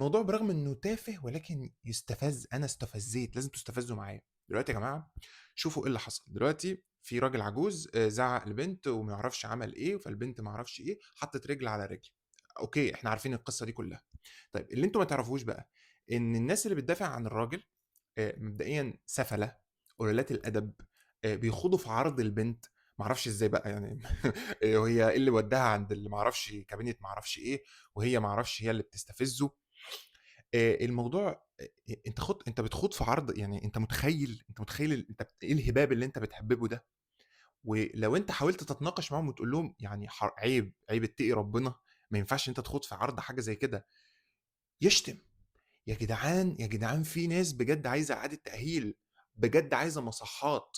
موضوع برغم إنه تافه ولكن يُستفَز، أنا استفزّيت، لازم تستفزّوا معايا. دلوقتي يا جماعة شوفوا إيه اللي حصل، دلوقتي في راجل عجوز زعّق لبنت وما يعرفش عمل إيه، فالبنت ما أعرفش إيه، حطِّت رِجل على رِجل. أوكي، إحنا عارفين القصة دي كلّها. طيب اللي أنتم ما تعرفوش بقى، إن الناس اللي بتدافع عن الراجل مبدئيًا سَفَلة، قلالات الأدب، بيخوضوا في عرض البنت، ما أعرفش إزاي بقى يعني وهي إيه اللي ودّاها عند اللي ما أعرفش كابينة ما أعرفش إيه، وهي ما أعرفش هي اللي بتستفزه. الموضوع أنت بتخوض في عرض، يعني أنت متخيّل أنت إيه الهباب اللي أنت بتهبّبه ده؟ ولو أنت حاولت تتناقش معاهم وتقول لهم يعني عيب، عيب اتقي ربنا، ما ينفعش أنت تخوض في عرض حاجة زي كده، يشتم. يا جدعان، يا جدعان في ناس بجد عايزة إعادة تأهيل، بجد عايزة مصحات.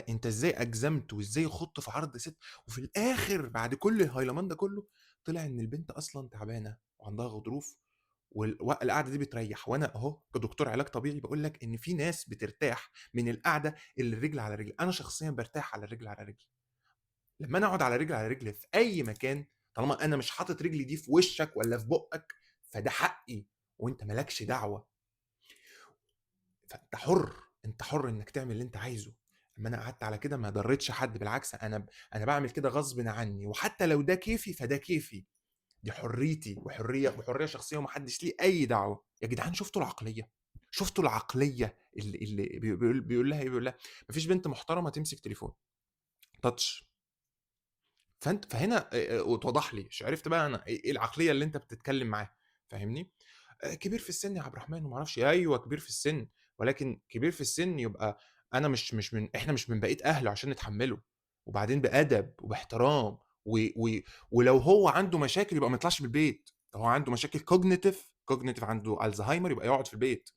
أنت إزاي أجزمت وإزاي خُضت في عرض ست، وفي الآخر بعد كل الهيلمان ده كله، طلع إن البنت أصلًا تعبانة وعندها غضروف القعدة دي بتريّح، وأنا أهو كدكتور علاج طبيعي باقول لك إن في ناس بترتاح من القعدة اللي الرجل على رجل، أنا شخصيًا بارتاح على الرجل على رجل. لمّا أنا أقعد على رجل على رجل في أي مكان، طالما أنا مش حاطط رجلي دي في وشّك والّا في بُقّك، فده حقي وأنت ما لكش دعوة. فأنت حُر، أنت حُر إنّك تعمل اللي أنت عايزه. أمّا أنا قعدت على كده ما ضرّيتش حد، بالعكس أنا باعمل كده غصبٍ عنّي، وحتى لو ده كيفي فده كيفي، دي حريتي وحرية شخصية وما حدّش ليه أي دعوة. يا جدعان شُفتوا العقلية، شُفتوا العقلية اللي بيقول لها إيه، بيقول لها ما فيش بنت محترمة تمسك تليفون touch. فهنا واتوضح لي، عرفت بقى أنا إيه العقلية اللي أنت بتتكلّم معاها، فاهمني؟ كبير في السن يا عبد الرحمن وما اعرفش إيه، ايوه كبير في السن، ولكن كبير في السن يبقى انا مش من احنا مش من بقيه اهله عشان نتحمله، وبعدين بادب وباحترام ولو هو عنده مشاكل يبقى ما يطلعش من البيت. لو هو عنده مشاكل كوجنيتيف عنده الزهايمر يبقى يقعد في البيت.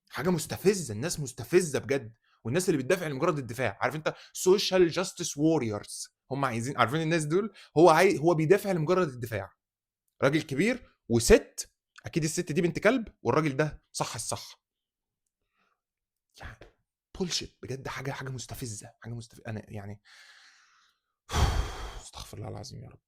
حاجه مستفزه، الناس مستفزه بجد. والناس اللي بتدافع لمجرد الدفاع، عارف انت سوشيال جاستس ووريرز، هم عايزين، عارفين الناس دول، هو بيدافع لمجرد الدفاع. راجل كبير وست، اكيد الست دي بنت كلب والراجل ده صح الصح. يعني بولشيت بجد، حاجه مستفزه، انا يعني استغفر الله العظيم يا رب.